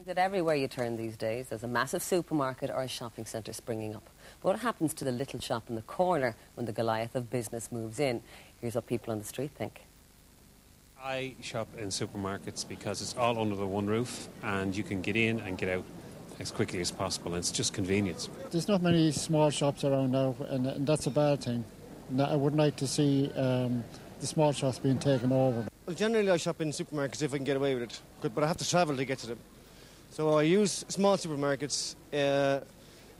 That everywhere you turn these days, there's a massive supermarket or a shopping centre springing up. But what happens to the little shop in the corner when the Goliath of business moves in? Here's what people on the street think. I shop in supermarkets because it's all under the one roof and you can get in and get out as quickly as possible, and it's just convenience. There's not many small shops around now, and that's a bad thing. I wouldn't like to see the small shops being taken over. Well, generally I shop in supermarkets if I can get away with it, but I have to travel to get to them. So I use small supermarkets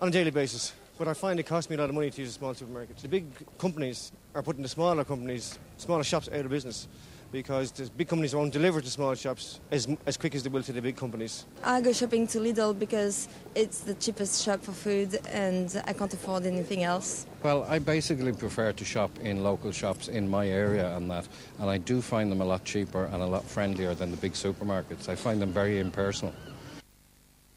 on a daily basis, but I find it costs me a lot of money to use a small supermarket. The big companies are putting the smaller shops out of business, because the big companies won't deliver to small shops as quick as they will to the big companies. I go shopping to Lidl because it's the cheapest shop for food and I can't afford anything else. Well, I basically prefer to shop in local shops in my area and I do find them a lot cheaper and a lot friendlier than the big supermarkets. I find them very impersonal.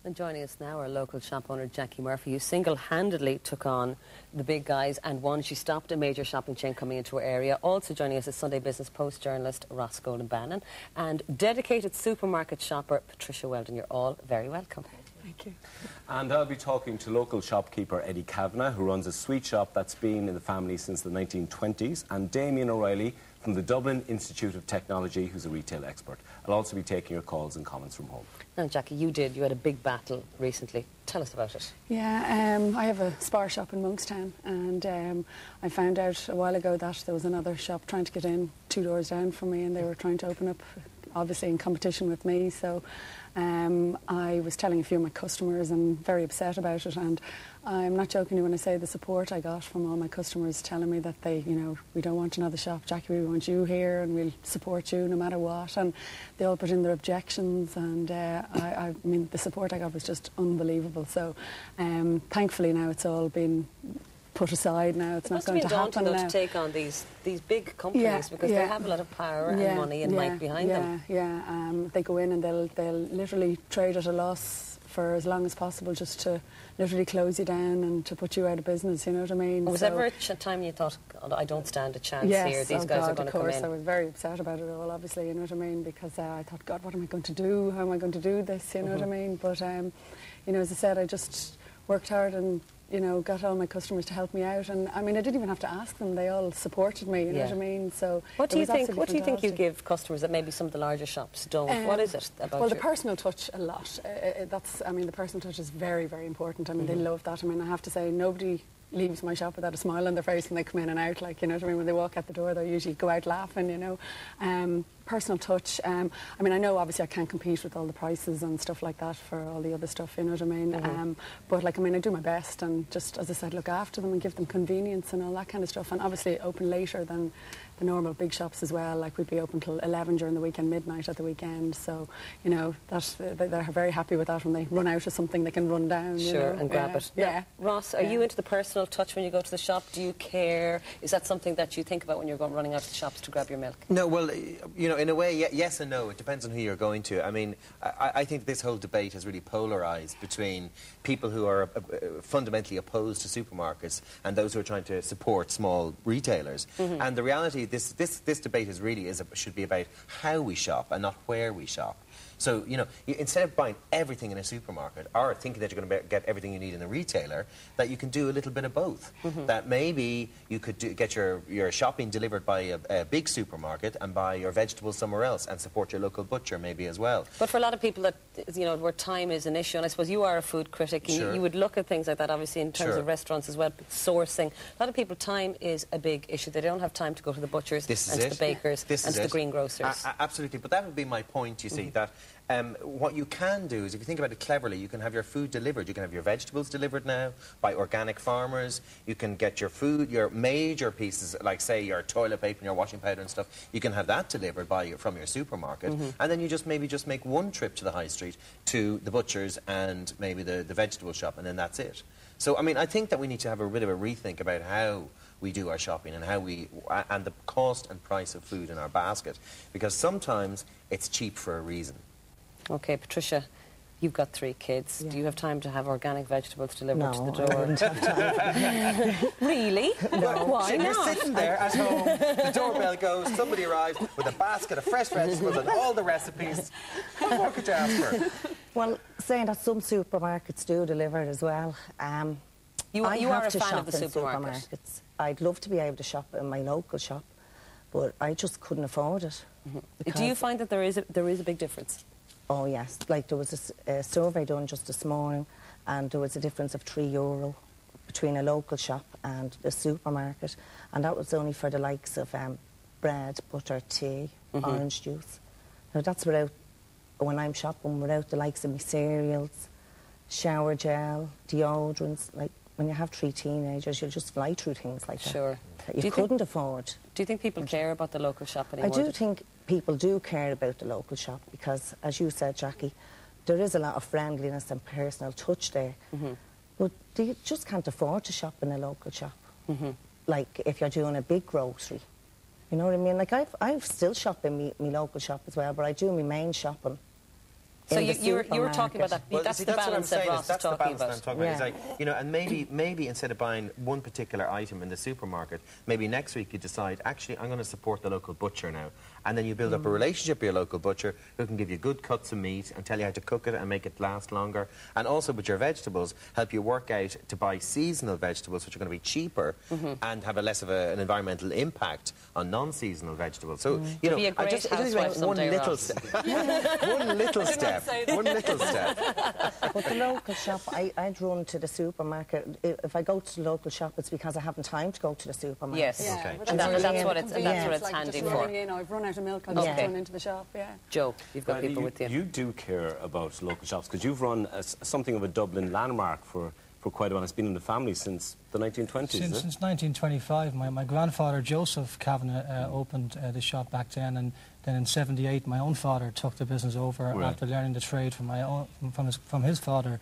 And joining us now, our local shop owner, Jakki Murphy, who single-handedly took on the big guys and won. She stopped a major shopping chain coming into her area. Also joining us is Sunday Business Post journalist Ross Golden-Bannon and dedicated supermarket shopper Patricia Weldon. You're all very welcome. Thank you. And I'll be talking to local shopkeeper Eddie Kavanagh, who runs a sweet shop that's been in the family since the 1920s, and Damien O'Reilly from the Dublin Institute of Technology, who's a retail expert. I'll also be taking your calls and comments from home. Now, Jakki, you had a big battle recently. Tell us about it. Yeah, I have a Spar shop in Monkstown, and I found out a while ago that there was another shop trying to get in 2 doors down from me, and they were trying to open up, obviously in competition with me. So I was telling a few of my customers and very upset about it, and I'm not joking when I say the support I got from all my customers telling me that we don't want another shop, Jakki, we want you here and we'll support you no matter what, and they all put in their objections, and I mean the support I got was just unbelievable. So thankfully now it's all been put aside now. It's not going to happen now. To take on these big companies, because they have a lot of power and money and might behind them. They go in and they'll literally trade at a loss for as long as possible, just to literally close you down and to put you out of business, you know what I mean? Was ever a time you thought, God, I don't stand a chance here, these guys are going to come in? Of course, I was very upset about it all, obviously, you know what I mean, because I thought, God, what am I going to do? How am I going to do this, you know what I mean? But, you know, as I said, I just worked hard and got all my customers to help me out, and I mean I didn't even have to ask them, they all supported me, you know what I mean? So what do you think you give customers that maybe some of the larger shops don't? What is it about the personal touch a lot. I mean the personal touch is very, very important. I mean they love that. I mean I have to say nobody leaves my shop without a smile on their face when they come in and out, like, you know what I mean, when they walk out the door they usually go out laughing, you know. Personal touch, I mean I know obviously I can't compete with all the prices and stuff like that for all the other stuff, you know what I mean, but like I mean I do my best and just, as I said, look after them and give them convenience and all that kind of stuff, and obviously open later than the normal big shops as well. Like we'd be open till 11 during the weekend, midnight at the weekend, so you know that they're very happy with that. When they run out of something they can run down, you know, and grab it. Yeah. Now, Ross, are you into the personal touch when you go to the shop? Do you care? Is that something that you think about when you're running out to the shops to grab your milk? No, well, you know, in a way, yes and no. It depends on who you're going to. I mean, I think this whole debate has really polarised between people who are fundamentally opposed to supermarkets and those who are trying to support small retailers. And the reality, this debate should be about how we shop and not where we shop. So, you know, instead of buying everything in a supermarket or thinking that you're going to get everything you need in a retailer, that you can do a little bit of both. That maybe you could get your shopping delivered by a big supermarket and buy your vegetables somewhere else and support your local butcher maybe as well. But for a lot of people that, you know, where time is an issue, and I suppose you are a food critic, and you would look at things like that obviously in terms of restaurants as well, sourcing. A lot of people, time is a big issue. They don't have time to go to the butchers and to the bakers and to the greengrocers. Absolutely, but that would be my point, you see, that what you can do is, if you think about it cleverly, you can have your food delivered. You can have your vegetables delivered now by organic farmers. You can get your food, your major pieces, like say your toilet paper and your washing powder and stuff, you can have that delivered from your supermarket. And then you just make one trip to the high street to the butchers and maybe the vegetable shop, and then that's it. So, I mean, I think that we need to have a bit of a rethink about how we do our shopping and and the cost and price of food in our basket, because sometimes it's cheap for a reason. Okay, Patricia, You've got 3 kids. Yeah. Do you have time to have organic vegetables delivered to the No, I door? wouldn't have time. Really? No. Why You're not? sitting there at home, the doorbell goes, somebody arrives with a basket of fresh vegetables and all the recipes. What could you ask for? Well, saying that some supermarkets do deliver as well. You I are have a to fan shop of the in supermarket. supermarkets. I'd love to be able to shop in my local shop, but I just couldn't afford it. Do you find that there is a big difference? Oh, yes. Like, there was a survey done just this morning, and there was a difference of €3 between a local shop and the supermarket, and that was only for the likes of bread, butter, tea, orange juice. Now, that's without, when I'm shopping, without the likes of my cereals, shower gel, deodorants. Like, when you have 3 teenagers, you'll just fly through things like that. Sure. That you couldn't afford. Do you think people care about the local shop anymore? I do think people do care about the local shop because, as you said, Jackie, there is a lot of friendliness and personal touch there. But you just can't afford to shop in a local shop. Like, if you're doing a big grocery. You know what I mean? Like, I've still shop in my local shop as well, but I do my main shopping. So you were talking about that. Well, that's see, the that's what I'm balance that saying. Ross is That's the talking balance that I'm about. talking about. It's like, you know, and maybe instead of buying one particular item in the supermarket, maybe next week you decide, actually, I'm going to support the local butcher now. And then you build up a relationship with your local butcher who can give you good cuts of meat and tell you how to cook it and make it last longer. And also with your vegetables, help you work out to buy seasonal vegetables, which are going to be cheaper and have a less of an environmental impact on non-seasonal vegetables. So, you know, Be a great it is housewife one someday, little Ross. step. One little step. One little step. But the local shop, I'd run to the supermarket. If I go to the local shop, it's because I haven't time to go to the supermarket. Yes. Yeah, Okay. but And that's what it's like handy just for. running in, I've run out of milk, I'll just Okay. run into the shop, yeah. Joe, you've got Riley, people with you. You do care about local shops because you've run something of a Dublin landmark for quite a while. It's been in the family since the 1920s, is it? Since 1925. My grandfather, Joseph Kavanagh, opened the shop back then, and then in 78 my own father took the business over after learning the trade from his father.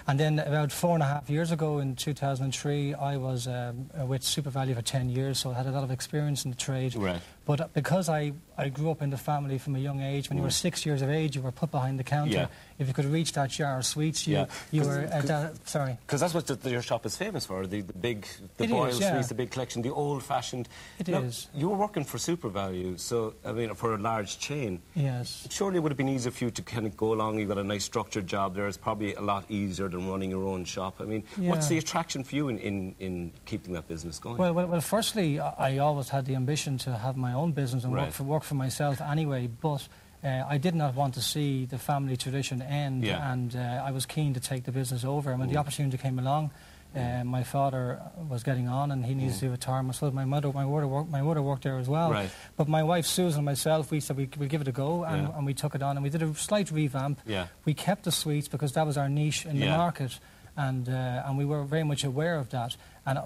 And then about 4.5 years ago, in 2003, I was with SuperValu for 10 years, so I had a lot of experience in the trade. Right. But because I grew up in the family from a young age, when you were 6 years of age, you were put behind the counter. Yeah. If you could reach that jar of sweets, you were... sorry. Because that's what your shop is famous for, the big, the It boiled is, yeah. sweets, the big collection, the old-fashioned... It Now, is. You were working for SuperValu, so, I mean, for a large chain. Yes. Surely it would have been easier for you to kind of go along. You've got a nice structured job there. It's probably a lot easier than running your own shop. I mean, what's the attraction for you in keeping that business going? Well, firstly, I always had the ambition to have my own business and Right. work for myself anyway, but I did not want to see the family tradition end, and I was keen to take the business over. And when the opportunity came along, my father was getting on and he needed to retire. So my mother worked there as well. Right. But my wife Susan and myself, we said we'll give it a go, and we took it on, and we did a slight revamp. Yeah. We kept the sweets because that was our niche in the market, and we were very much aware of that.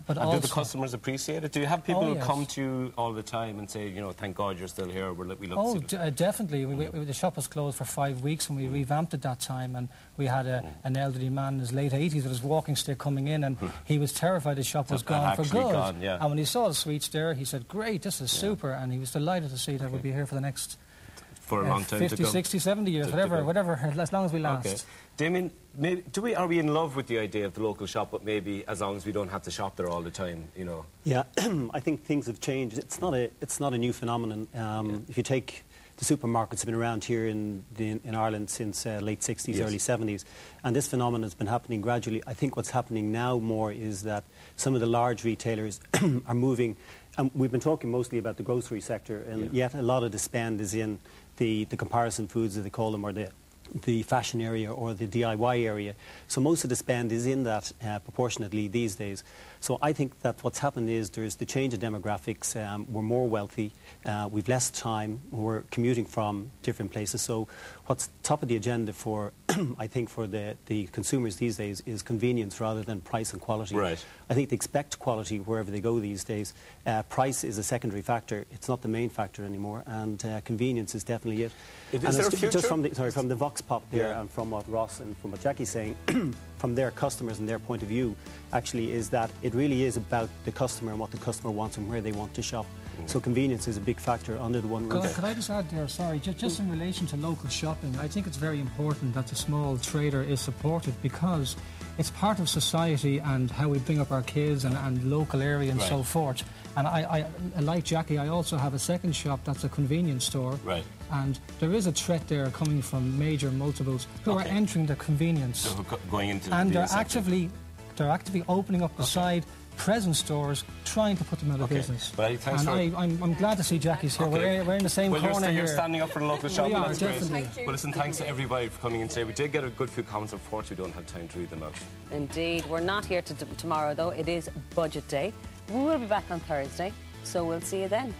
But And also, do the customers appreciate it? Do you have people who come to you all the time and say, you know, thank God you're still here, we love to see it? Definitely. The shop was closed for 5 weeks and we revamped it that time, and we had an elderly man in his late 80s with his walking stick coming in, and he was terrified the shop was gone for good. Gone, yeah. And when he saw the sweets there, he said, great, this is super, and he was delighted to see that we'll be here for the next For a long time 50, to go. 60, 70 years, whatever, as long as we last. Okay. Damien, are we in love with the idea of the local shop, but maybe as long as we don't have to shop there all the time, you know? Yeah, I think things have changed. It's not a new phenomenon. If you take the supermarkets have been around here in Ireland since late 60s, early 70s, and this phenomenon has been happening gradually. I think what's happening now more is that some of the large retailers are moving, and we've been talking mostly about the grocery sector, and yet a lot of the spend is in the comparison foods, as they call them, or the fashion area or the DIY area. So most of the spend is in that proportionately these days. So I think that what's happened is there's the change of demographics. We're more wealthy, we've less time, we're commuting from different places. So what's top of the agenda for, I think, for the consumers these days is convenience rather than price and quality. Right. I think they expect quality wherever they go these days. Price is a secondary factor. It's not the main factor anymore, and convenience is definitely it. Is there a future? Just from the Vox Pop there, and from what Ross and from what Jackie's saying, from their customers and their point of view, actually, is that it really is about the customer and what the customer wants and where they want to shop. So convenience is a big factor under the one roof. Could I just add there, sorry, just in relation to local shopping, I think it's very important that the small trader is supported because it's part of society and how we bring up our kids and local area and so forth. And I like Jakki, I also have a second shop that's a convenience store. Right. And there is a threat there coming from major multiples who are entering the convenience. So going into and the they're actively opening up the side present stores, trying to put them out of business. But thanks I'm glad to see Jakki's here. We're in the same corner here. You're standing up for the local shop. We are, That's definitely. great. Well, listen, thanks to everybody for coming in today. We did get a good few comments. Unfortunately, we don't have time to read them out. Indeed. We're not here tomorrow, though. It is budget day. We will be back on Thursday, so we'll see you then.